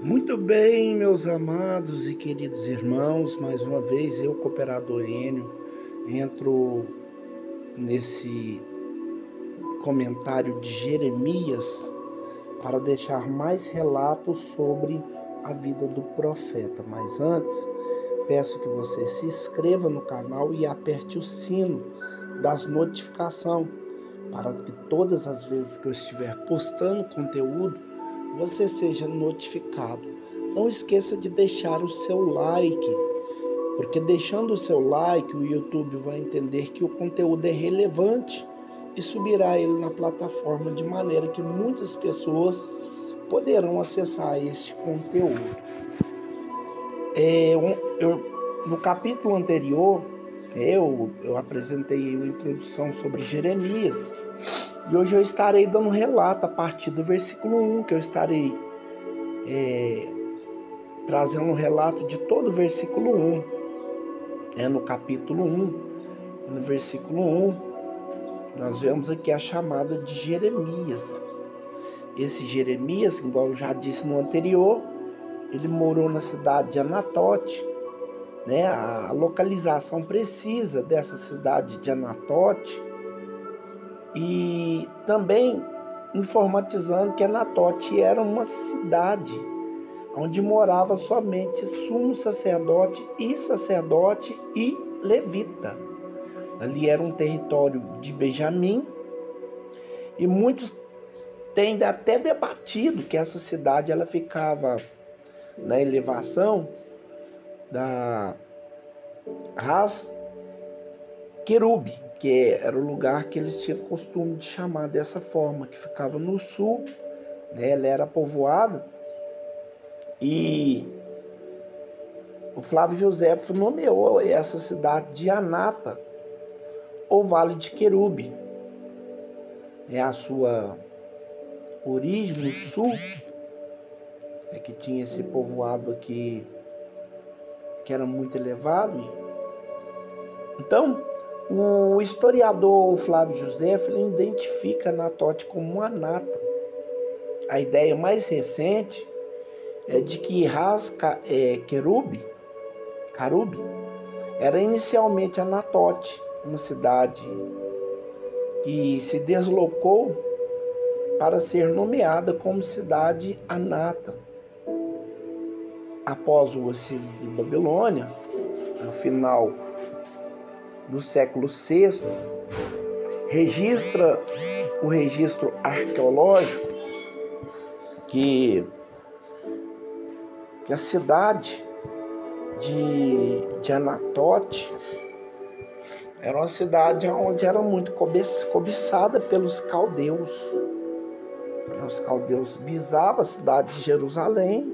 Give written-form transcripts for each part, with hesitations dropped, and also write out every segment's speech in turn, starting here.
Muito bem, meus amados e queridos irmãos, mais uma vez eu, cooperador Enio, entro nesse comentário de Jeremias para deixar mais relatos sobre a vida do profeta. Mas antes, peço que você se inscreva no canal e aperte o sino das notificações para que todas as vezes que eu estiver postando conteúdo, você seja notificado. Não esqueça de deixar o seu like, porque deixando o seu like, o YouTube vai entender que o conteúdo é relevante e subirá ele na plataforma de maneira que muitas pessoas poderão acessar este conteúdo. No capítulo anterior, eu apresentei uma introdução sobre Jeremias e hoje eu estarei dando relato a partir do versículo 1, que eu estarei trazendo um relato de todo o versículo 1. No capítulo 1, no versículo 1, nós vemos aqui a chamada de Jeremias. Esse Jeremias, igual eu já disse no anterior, ele morou na cidade de Anatote, né? A localização precisa dessa cidade de Anatote, e também informatizando que Anatote era uma cidade onde morava somente sumo sacerdote e levita. Ali era um território de Benjamim, e muitos têm até debatido que essa cidade ela ficava na elevação da Ras Querube, que era o lugar que eles tinham costume de chamar dessa forma, que ficava no sul, né? Ela era povoada, e o Flávio Joséfo nomeou essa cidade de Anata, ou Vale de Querube. A sua origem no sul é que tinha esse povoado aqui que era muito elevado. Então, o historiador Flávio Joséfo ele identifica Anatote como Anata. A ideia mais recente é de que Ras Querube era inicialmente Anatote, uma cidade que se deslocou para ser nomeada como cidade Anata. Após o exílio de Babilônia, no final do século VI, registra o registro arqueológico que a cidade de Anatote era uma cidade onde era muito cobiçada pelos caldeus. Os caldeus visavam a cidade de Jerusalém,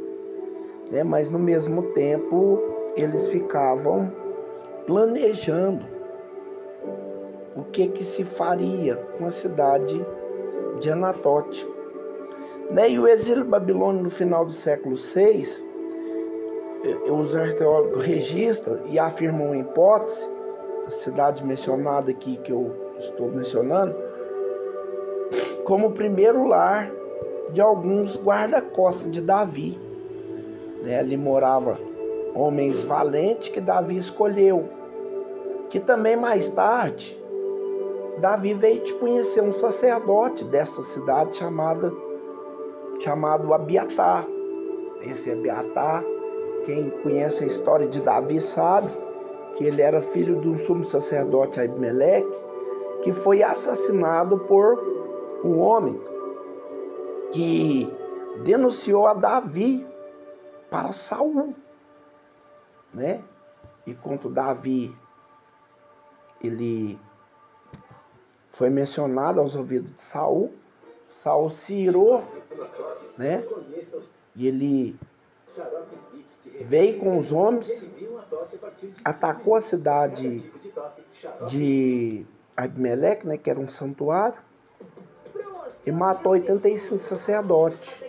né? Mas no mesmo tempo eles ficavam planejando o que se faria com a cidade de Anatote, né? E o exílio babilônico no final do século VI, os arqueólogos registram e afirmam uma hipótese, a cidade mencionada aqui que eu estou mencionando, como o primeiro lar de alguns guarda-costas de Davi, né? Ali morava homens valentes que Davi escolheu, que também mais tarde Davi veio de conhecer um sacerdote dessa cidade chamado Abiatar. Esse Abiatar, quem conhece a história de Davi sabe que ele era filho de um sumo sacerdote Abimeleque, que foi assassinado por um homem que denunciou a Davi para Saul, né? E quando Davi ele foi mencionado aos ouvidos de Saul, Saul se irou, né? E ele veio com os homens, atacou a cidade de Abimeleque, né, que era um santuário, e matou 85 sacerdotes.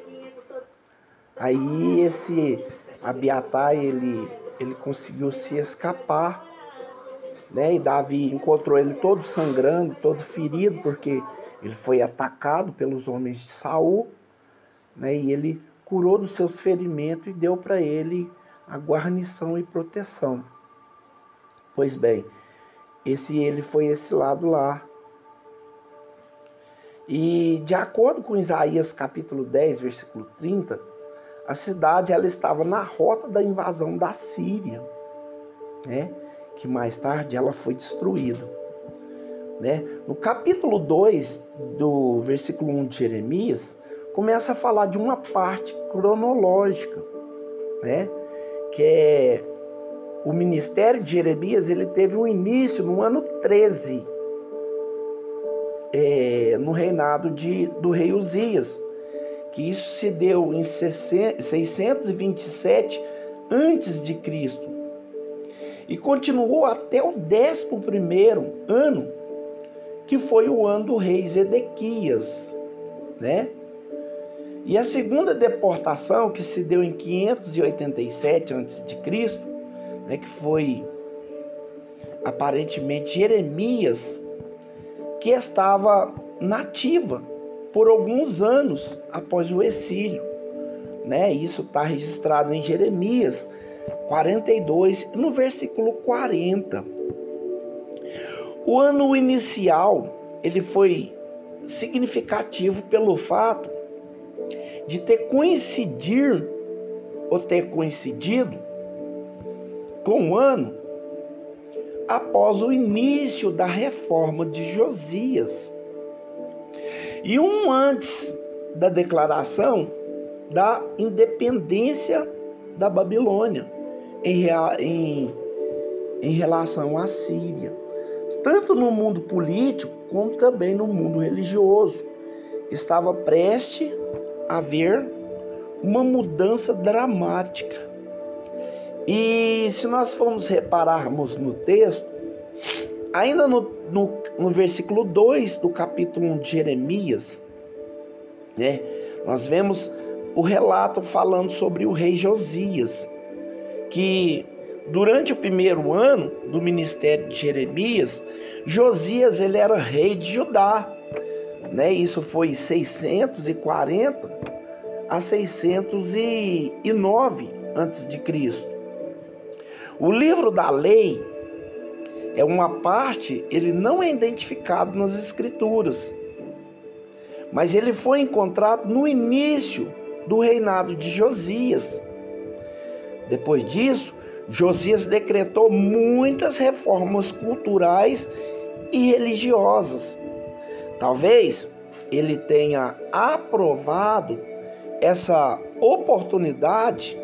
Aí esse Abiatar, ele conseguiu se escapar, né? E Davi encontrou ele todo sangrando, todo ferido, porque ele foi atacado pelos homens de Saul, né? E ele curou dos seus ferimentos e deu para ele a guarnição e proteção. Pois bem, ele foi esse lado lá. E de acordo com Isaías capítulo 10, versículo 30, a cidade ela estava na rota da invasão da Síria, né? Que mais tarde ela foi destruída. Né? No capítulo 2 do versículo 1 de Jeremias, começa a falar de uma parte cronológica, né? Que é o ministério de Jeremias, ele teve um início no ano 13, no reinado do rei Uzias, que isso se deu em 627 a.C. e continuou até o 11º ano, que foi o ano do rei Zedequias, né? E a segunda deportação, que se deu em 587 a.C., né, que foi aparentemente Jeremias, que estava nativa por alguns anos após o exílio, né? Isso está registrado em Jeremias 42, no versículo 40. O ano inicial, ele foi significativo pelo fato de ter coincidido com o ano após o início da reforma de Josias e um antes da declaração da independência da Babilônia em relação à Síria, tanto no mundo político como também no mundo religioso. Estava prestes a haver uma mudança dramática. E se nós formos repararmos no texto, ainda no versículo 2 do capítulo 1 de Jeremias, né, nós vemos o relato falando sobre o rei Josias, que durante o primeiro ano do ministério de Jeremias, Josias ele era rei de Judá, né? Isso foi 640 a 609 a.C. O livro da lei é uma parte, ele não é identificado nas escrituras, mas ele foi encontrado no início do reinado de Josias. Depois disso, Josias decretou muitas reformas culturais e religiosas. Talvez ele tenha aprovado essa oportunidade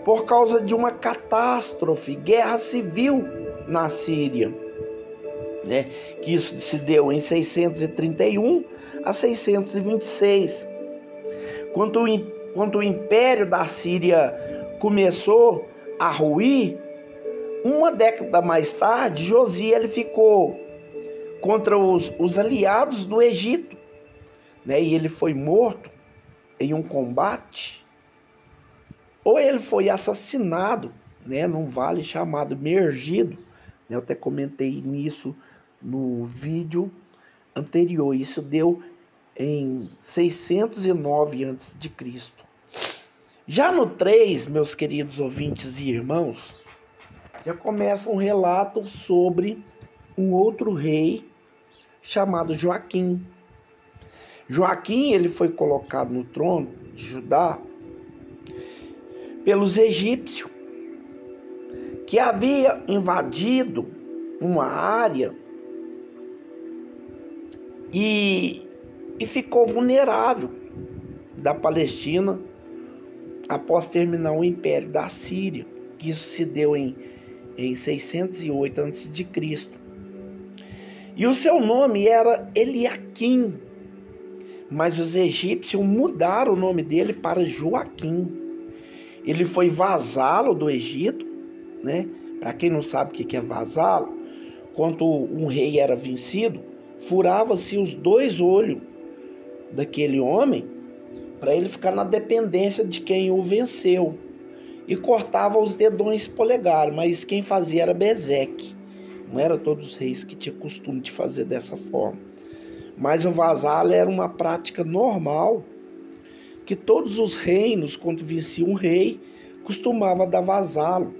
por causa de uma catástrofe, guerra civil na Síria, né? Que isso se deu em 631 a 626. Quando o império da Síria começou a ruir, uma década mais tarde, Josias ele ficou contra os aliados do Egito, né? E ele foi morto em um combate, ou ele foi assassinado, né, num vale chamado Mergido, né? Eu até comentei nisso no vídeo anterior. Isso deu em 609 a.C. Já no 3, meus queridos ouvintes e irmãos, já começa um relato sobre um outro rei chamado Joaquim. Joaquim ele foi colocado no trono de Judá pelos egípcios, que havia invadido uma área e ficou vulnerável da Palestina após terminar o Império da Síria, que isso se deu em 608 a.C. E o seu nome era Eliaquim, mas os egípcios mudaram o nome dele para Joaquim. Ele foi vassalo do Egito, né? Para quem não sabe o que é vassalo, quando um rei era vencido, furava-se os 2 olhos daquele homem para ele ficar na dependência de quem o venceu, e cortava os dedões polegares, mas quem fazia era Bezeque. Não era todos os reis que tinham costume de fazer dessa forma, mas o vassalo era uma prática normal que todos os reinos, quando venciam um rei, costumava dar vasalo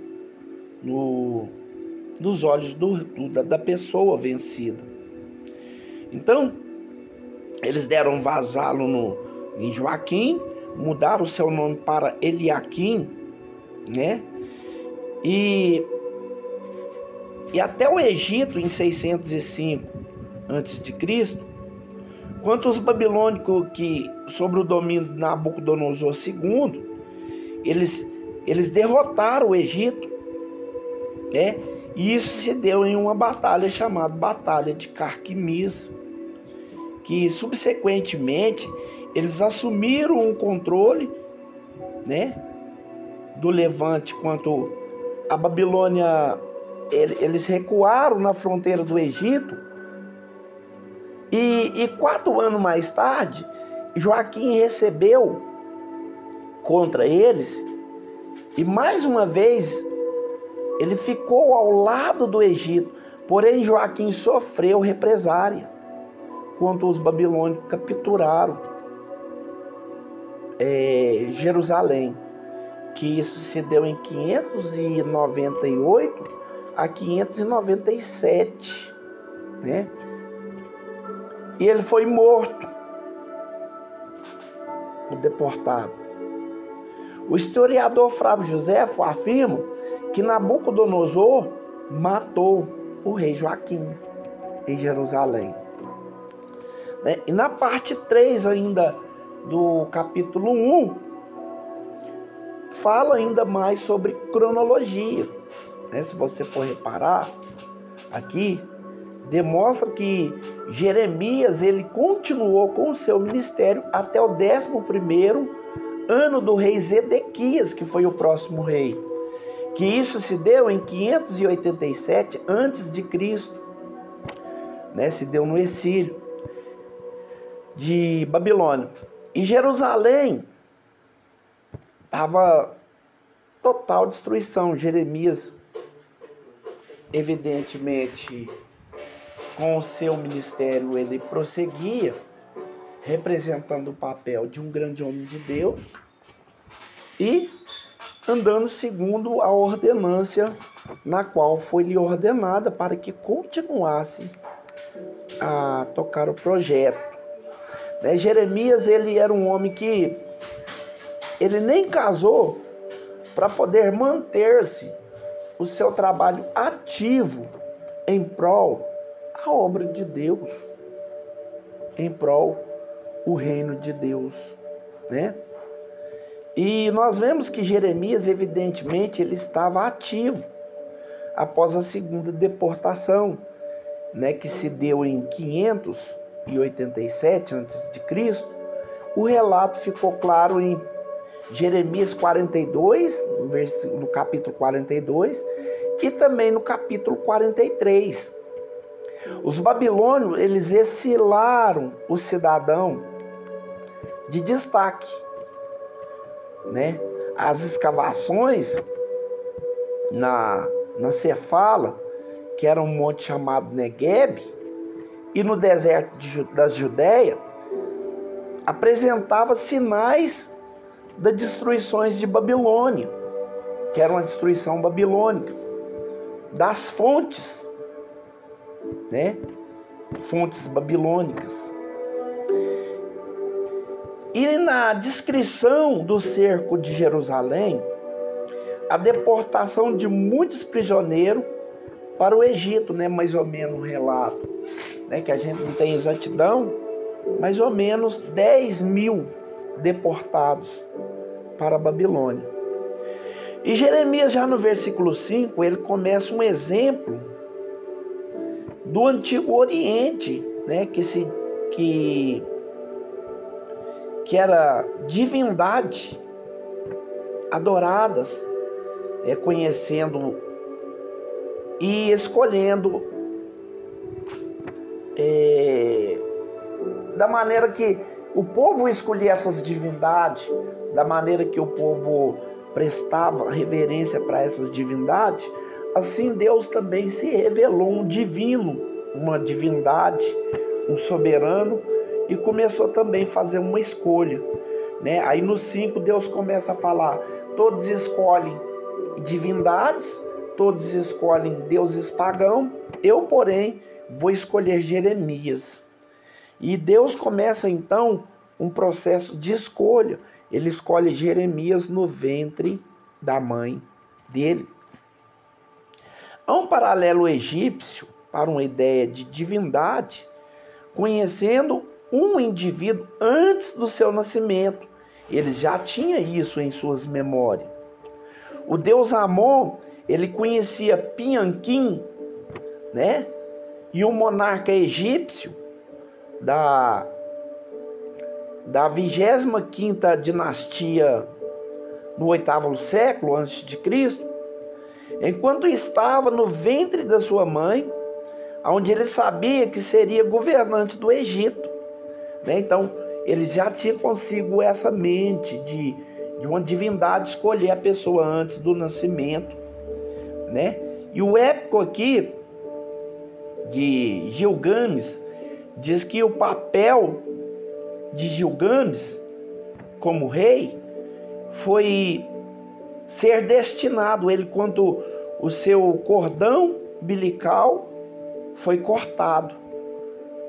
nos olhos da pessoa vencida. Então, eles deram vasalo em Joaquim, mudaram o seu nome para Eliaquim, né? E até o Egito, em 605 a.C., quanto os babilônicos, que sob o domínio de Nabucodonosor II, eles derrotaram o Egito, né? E isso se deu em uma batalha chamada Batalha de Carquemis, que subsequentemente eles assumiram o controle, né, do Levante, quanto a Babilônia, eles recuaram na fronteira do Egito. E 4 anos mais tarde, Joaquim recebeu contra eles, e mais uma vez ele ficou ao lado do Egito. Porém, Joaquim sofreu represária quando os babilônicos capturaram Jerusalém, que isso se deu em 598 a 597, né? E ele foi morto, deportado. O historiador Flávio Joséfo afirma que Nabucodonosor matou o rei Joaquim em Jerusalém. E na parte 3 ainda do capítulo 1, fala ainda mais sobre cronologia. Se você for reparar aqui, demonstra que Jeremias ele continuou com o seu ministério até o 11º ano do rei Zedequias, que foi o próximo rei. Que isso se deu em 587 a.C., né? Se deu no exílio de Babilônia. E Jerusalém estava total destruição. Jeremias, evidentemente, com o seu ministério, ele prosseguia, representando o papel de um grande homem de Deus e andando segundo a ordenância na qual foi-lhe ordenada para que continuasse a tocar o projeto. Jeremias, ele era um homem que ele nem casou para poder manter-se o seu trabalho ativo em prol a obra de Deus, em prol o reino de Deus, né? E nós vemos que Jeremias, evidentemente, ele estava ativo após a segunda deportação, né, que se deu em 587 a.C. O relato ficou claro em Jeremias 42, no capítulo 42, e também no capítulo 43. Os babilônios, eles exilaram o cidadão de destaque, né? As escavações na Cefala, que era um monte chamado Negueb, e no deserto da Judéia, apresentava sinais das destruições de Babilônia, que era uma destruição babilônica, das fontes, né? Fontes babilônicas. E na descrição do cerco de Jerusalém, a deportação de muitos prisioneiros para o Egito, né? Mais ou menos um relato, né? Que a gente não tem exatidão, mais ou menos 10.000 deportados para a Babilônia. E Jeremias, já no versículo 5, ele começa um exemplo do Antigo Oriente, né? Que era divindade adoradas, conhecendo e escolhendo da maneira que o povo escolhia essas divindades, da maneira que o povo prestava reverência para essas divindades, assim Deus também se revelou um divino, uma divindade, um soberano, e começou também a fazer uma escolha né? Aí no 5 Deus começa a falar: todos escolhem divindades, todos escolhem deuses pagãos, eu, porém, vou escolher Jeremias. E Deus começa então um processo de escolha. Ele escolhe Jeremias no ventre da mãe dele. Há um paralelo egípcio para uma ideia de divindade, conhecendo um indivíduo antes do seu nascimento. Eles já tinham isso em suas memórias. O deus Amon, ele conhecia Pianquim, né? E o monarca egípcio da 25ª dinastia no 8º século a.C., enquanto estava no ventre da sua mãe, onde ele sabia que seria governante do Egito, né? Então, ele já tinha consigo essa mente de uma divindade escolher a pessoa antes do nascimento, né? E o épico aqui de Gilgames diz que o papel de Gilgames como rei foi ser destinado ele quando o seu cordão umbilical foi cortado,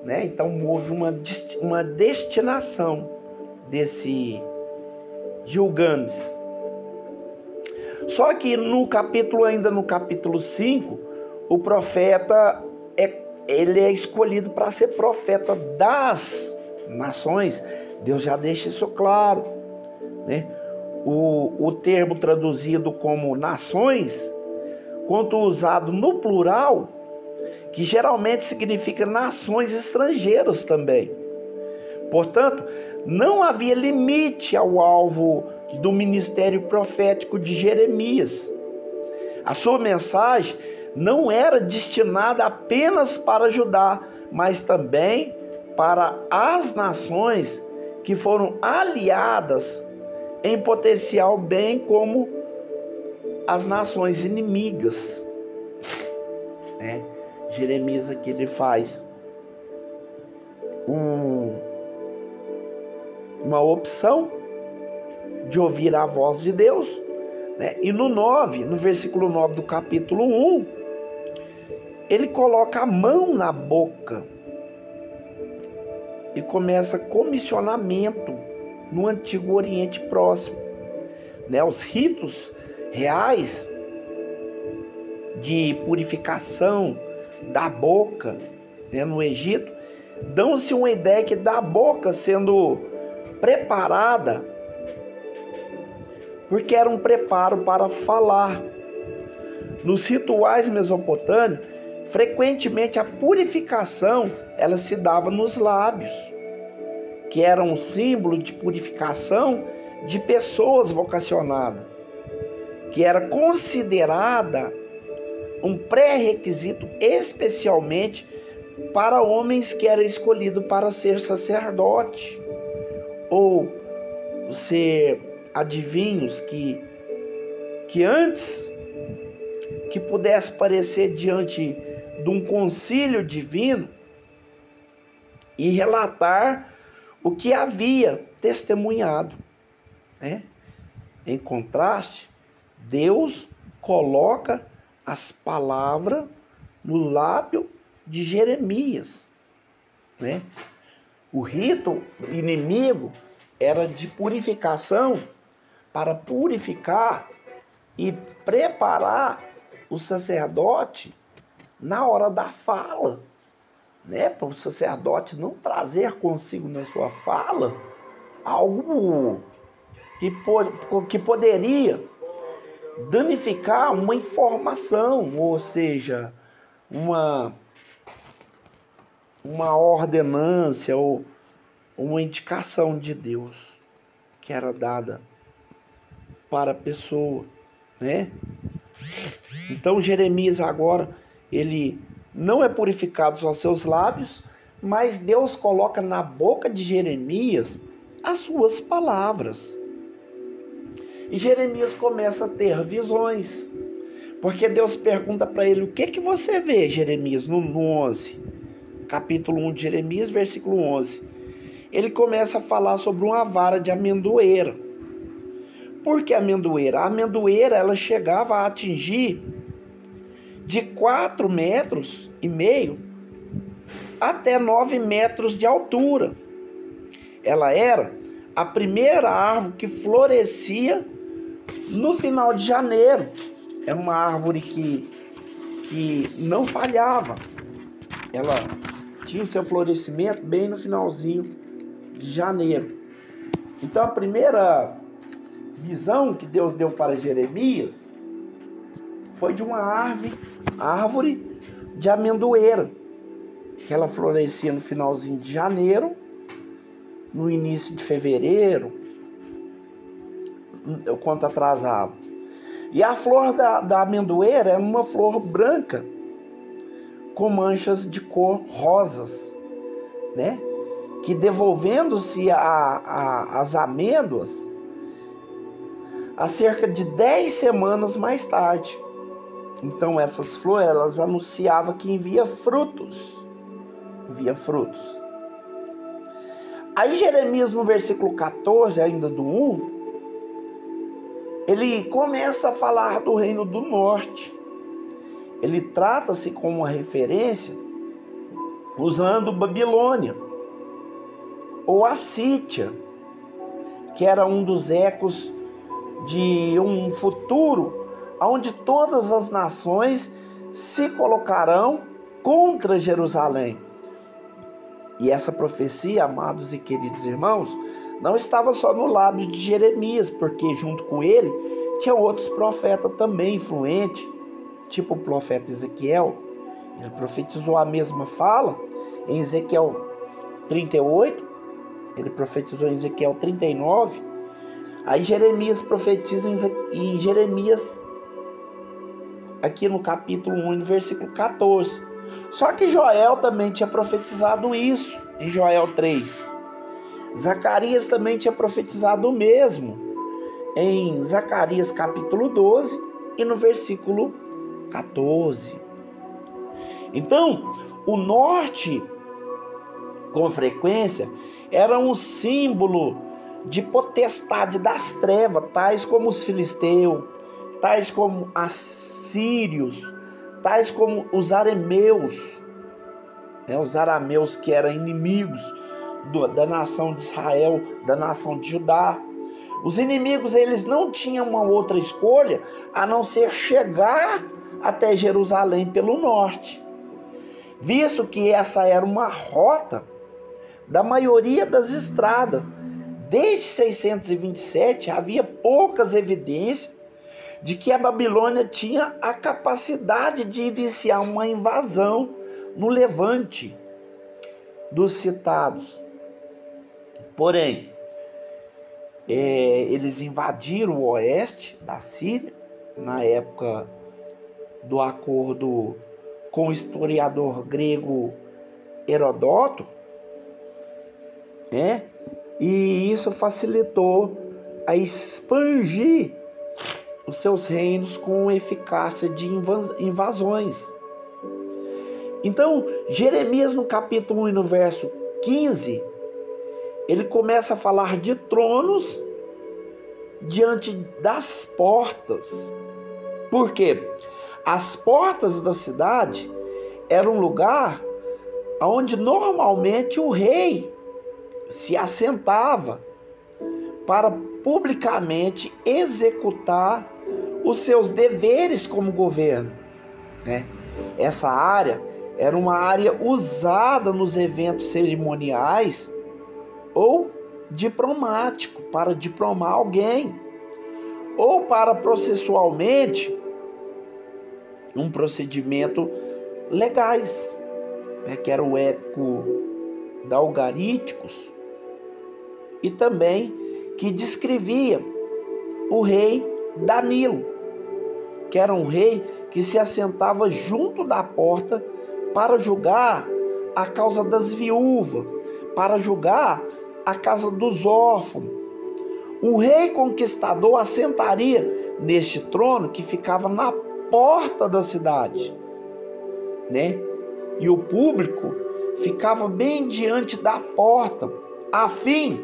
né? Então houve uma destinação desse Gilgames. Só que no capítulo 5, o profeta ele é escolhido para ser profeta das nações. Deus já deixa isso claro, né? O termo traduzido como nações, quanto usado no plural, que geralmente significa nações estrangeiras também. Portanto, não havia limite ao alvo do ministério profético de Jeremias. A sua mensagem não era destinada apenas para Judá, mas também para as nações que foram aliadas em potencial, bem como as nações inimigas. Jeremias aqui ele faz uma opção de ouvir a voz de Deus, né? E no versículo 9 do capítulo 1, ele coloca a mão na boca e começa comissionamento no Antigo Oriente Próximo, né? Os ritos reais de purificação da boca, né, no Egito, dão-se uma ideia que da boca sendo preparada, porque era um preparo para falar. Nos rituais mesopotâmicos, frequentemente a purificação ela se dava nos lábios, que era um símbolo de purificação de pessoas vocacionadas, que era considerada um pré-requisito especialmente para homens que eram escolhidos para ser sacerdote ou ser adivinhos, que antes que pudesse aparecer diante de um concílio divino e relatar o que havia testemunhado, né? Em contraste, Deus coloca as palavras no lábio de Jeremias, né? O rito inimigo era de purificação para purificar e preparar o sacerdote na hora da fala, né? Para o sacerdote não trazer consigo na sua fala algo que poderia danificar uma informação, ou seja, uma ordenância ou uma indicação de Deus que era dada para a pessoa, né? Então Jeremias agora, ele não é purificado só seus lábios, mas Deus coloca na boca de Jeremias as suas palavras. E Jeremias começa a ter visões, porque Deus pergunta para ele: o que você vê, Jeremias? No 11, capítulo 1 de Jeremias, versículo 11. ele começa a falar sobre uma vara de amendoeira. Por que amendoeira? A amendoeira ela chegava a atingir de 4,5 metros até 9 metros de altura. Ela era a primeira árvore que florescia no final de janeiro. Era uma árvore que não falhava. Ela tinha o seu florescimento bem no finalzinho de janeiro. Então a primeira visão que Deus deu para Jeremias foi de uma árvore de amendoeira, que ela florescia no finalzinho de janeiro, no início de fevereiro, quanto atrasava. E a flor da amendoeira era uma flor branca, com manchas de cor rosas, né? Que devolvendo-se as amêndoas a cerca de 10 semanas mais tarde. Então essas flores, elas anunciavam que envia frutos. Aí Jeremias, no versículo 14, ainda do 1, ele começa a falar do reino do norte. Ele trata-se como uma referência usando Babilônia ou Assítia, que era um dos ecos de um futuro onde todas as nações se colocarão contra Jerusalém. E essa profecia, amados e queridos irmãos, não estava só no lábio de Jeremias, porque junto com ele tinha outros profetas também influentes, tipo o profeta Ezequiel. Ele profetizou a mesma fala em Ezequiel 38, ele profetizou em Ezequiel 39, aí Jeremias profetiza em Jeremias, aqui no capítulo 1, no versículo 14. Só que Joel também tinha profetizado isso, em Joel 3. Zacarias também tinha profetizado o mesmo, em Zacarias capítulo 12 e no versículo 14. Então, o norte, com frequência, era um símbolo de potestade das trevas, tais como os filisteus, tais como os sírios, tais como os arameus, os arameus que eram inimigos da nação de Israel, da nação de Judá. Os inimigos, eles não tinham uma outra escolha a não ser chegar até Jerusalém pelo norte, visto que essa era uma rota da maioria das estradas. Desde 627 havia poucas evidências de que a Babilônia tinha a capacidade de iniciar uma invasão no levante dos citados. Porém, eles invadiram o oeste da Síria, na época do acordo com o historiador grego Heródoto, e isso facilitou a expandir os seus reinos com eficácia de invasões. Então, Jeremias, no capítulo 1 e no verso 15, ele começa a falar de tronos diante das portas. Por quê? As portas da cidade eram um lugar onde normalmente o rei se assentava para publicamente executar os seus deveres como governo. Essa área era uma área usada nos eventos cerimoniais ou diplomático, para diplomar alguém, ou para processualmente um procedimento legais, que era o épico da Algaríticos, e também que descrevia o rei Danilo, que era um rei que se assentava junto da porta para julgar a causa das viúvas, para julgar a casa dos órfãos. O rei conquistador assentaria neste trono que ficava na porta da cidade, E o público ficava bem diante da porta, a fim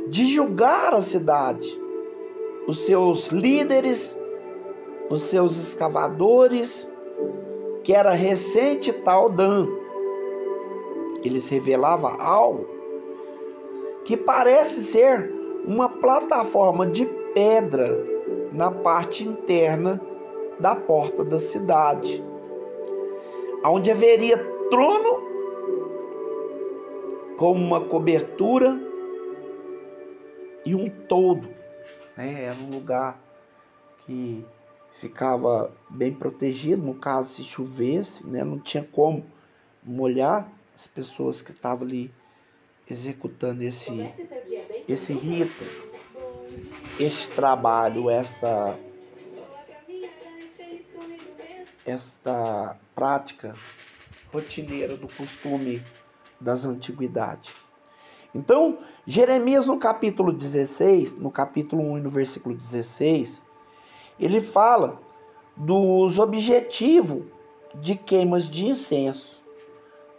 de julgar a cidade, os seus líderes, os seus escavadores, que era recente tal Dan. Eles revelavam algo que parece ser uma plataforma de pedra na parte interna da porta da cidade, onde haveria trono com uma cobertura e um toldo, né? Era um lugar que ficava bem protegido, no caso se chovesse, né? Não tinha como molhar as pessoas que estavam ali executando esse rito, este trabalho, esta prática rotineira do costume das antiguidades. Então, Jeremias no capítulo 16, no capítulo 1 e no versículo 16, ele fala dos objetivos de queimas de incenso,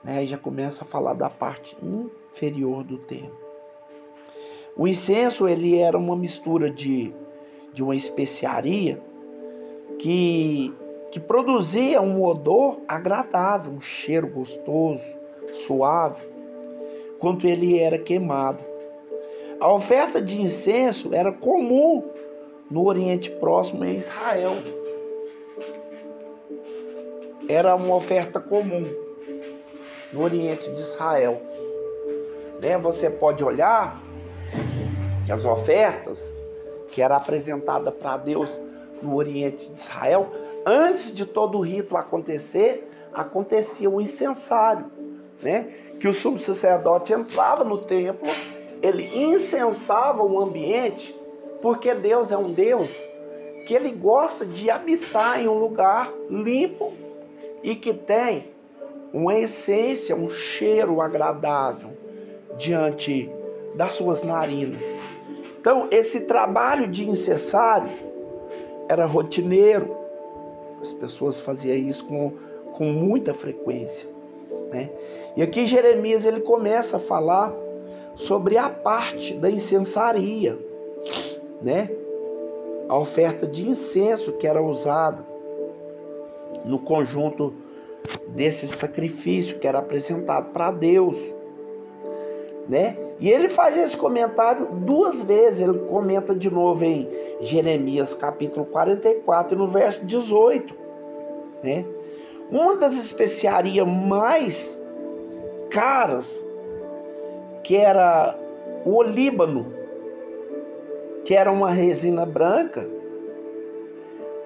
né? Aí já começa a falar da parte inferior do templo. O incenso, ele era uma mistura de uma especiaria que produzia um odor agradável, um cheiro gostoso, suave, quando ele era queimado. A oferta de incenso era comum no Oriente Próximo, em Israel. Era uma oferta comum no Oriente de Israel. Né? Você pode olhar que as ofertas que eram apresentadas para Deus no Oriente de Israel, antes de todo o rito acontecer, acontecia o incensário, né? Que o sumo sacerdote entrava no templo, ele incensava o ambiente, porque Deus é um Deus que ele gosta de habitar em um lugar limpo e que tem uma essência, um cheiro agradável diante das suas narinas. Então, esse trabalho de incensário era rotineiro. As pessoas faziam isso com muita frequência, né? E aqui Jeremias ele começa a falar sobre a parte da incensaria, né? A oferta de incenso que era usada no conjunto desse sacrifício que era apresentado para Deus, né? E ele faz esse comentário duas vezes. Ele comenta de novo em Jeremias capítulo 44 e no verso 18, né? Uma das especiarias mais caras, que era o olíbano, que era uma resina branca,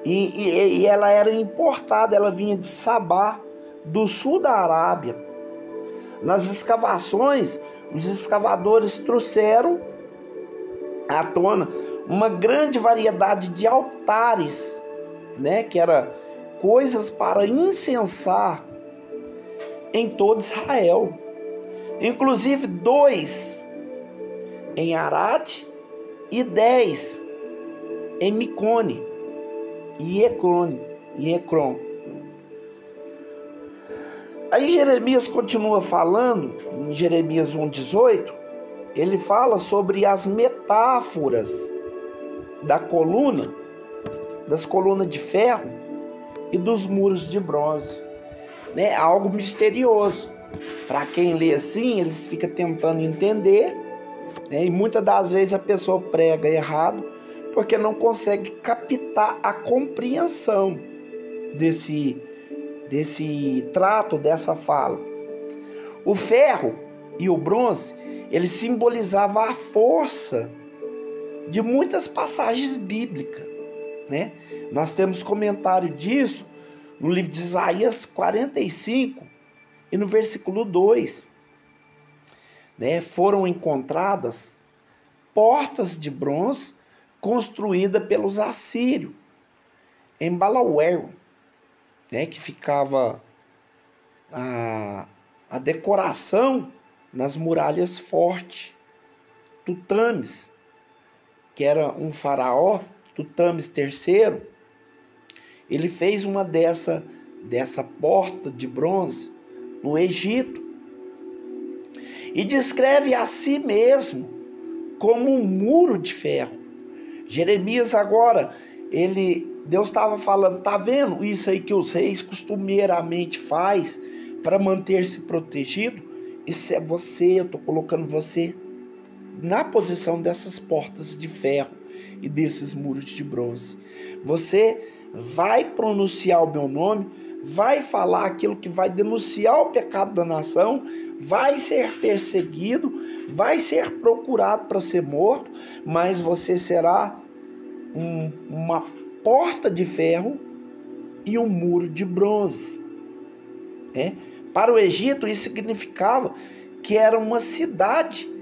e ela era importada, ela vinha de Sabá, do sul da Arábia. Nas escavações, os escavadores trouxeram à tona uma grande variedade de altares, né, que era coisas para incensar em todo Israel, inclusive 2 em Arad e 10 em Micone e Ecrom. Aí Jeremias continua falando, em Jeremias 1,18, ele fala sobre as metáforas das colunas de ferro e dos muros de bronze, né? Algo misterioso. Para quem lê assim, eles ficam tentando entender, né? E muitas das vezes a pessoa prega errado, porque não consegue captar a compreensão desse trato, dessa fala. O ferro e o bronze, ele simbolizavam a força de muitas passagens bíblicas, né? Nós temos comentário disso no livro de Isaías 45 e no versículo 2, né? Foram encontradas portas de bronze construídas pelos assírios em Balauer, né? Que ficava a decoração nas muralhas fortes. Tutames, que era um faraó, Tutames III, ele fez uma dessa porta de bronze no Egito. e descreve a si mesmo como um muro de ferro. Jeremias agora, Deus estava falando, tá vendo isso aí que os reis costumeiramente faz para manter-se protegido? Isso é você, eu estou colocando você na posição dessas portas de ferro e desses muros de bronze. Você vai pronunciar o meu nome, vai falar aquilo que vai denunciar o pecado da nação, vai ser perseguido, vai ser procurado para ser morto, mas você será uma porta de ferro e um muro de bronze. Para o Egito, isso significava que era uma cidade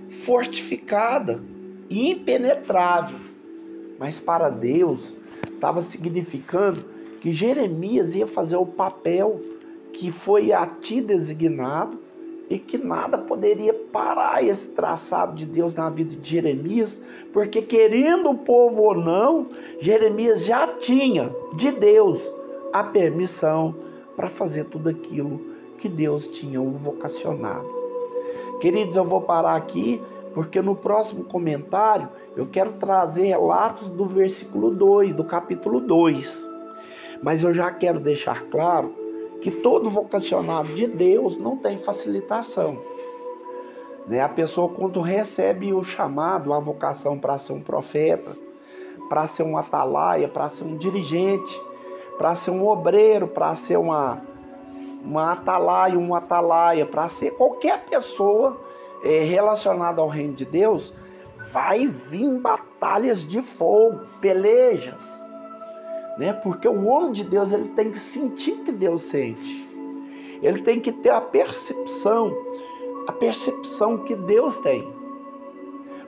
fortificada e impenetrável. Mas para Deus, estava significando que Jeremias ia fazer o papel que foi a ti designado e que nada poderia parar esse traçado de Deus na vida de Jeremias, porque querendo o povo ou não, Jeremias já tinha de Deus a permissão para fazer tudo aquilo que Deus tinha o vocacionado. Queridos, eu vou parar aqui, porque no próximo comentário eu quero trazer relatos do versículo 2, do capítulo 2. Mas eu já quero deixar claro que todo vocacionado de Deus não tem facilitação. A pessoa, quando recebe o chamado, a vocação para ser um profeta, para ser um atalaia, para ser um dirigente, para ser um obreiro, para ser uma atalaia, para ser qualquer pessoa relacionada ao reino de Deus, vai vir batalhas de fogo, pelejas, porque o homem de Deus, ele tem que sentir que Deus sente, ele tem que ter a percepção que Deus tem,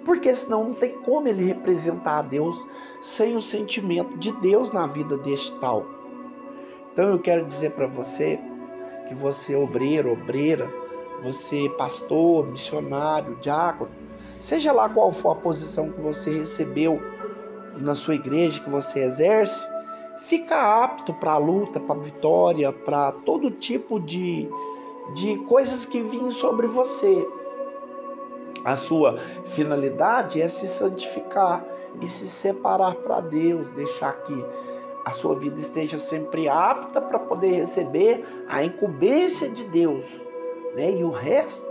porque senão não tem como ele representar a Deus sem o sentimento de Deus na vida deste tal. Então eu quero dizer para você, que você é obreiro, obreira, você pastor, missionário, diácono, seja lá qual for a posição que você recebeu na sua igreja, que você exerce, fica apto para a luta, para a vitória, para todo tipo de coisas que vinham sobre você. A sua finalidade é se santificar e se separar para Deus, deixar que a sua vida esteja sempre apta para poder receber a incumbência de Deus, E o resto,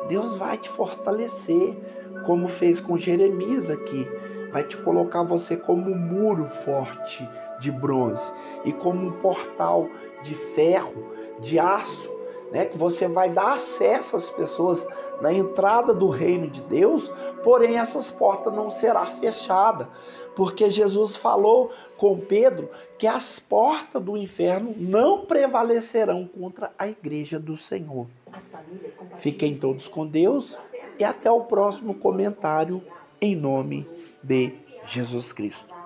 Deus vai te fortalecer, como fez com Jeremias aqui. Vai te colocar você como um muro forte de bronze e como um portal de ferro, de aço, que você vai dar acesso às pessoas na entrada do reino de Deus, porém essas portas não serão fechadas, porque Jesus falou com Pedro que as portas do inferno não prevalecerão contra a igreja do Senhor. Fiquem todos com Deus e até o próximo comentário, em nome de Jesus Cristo.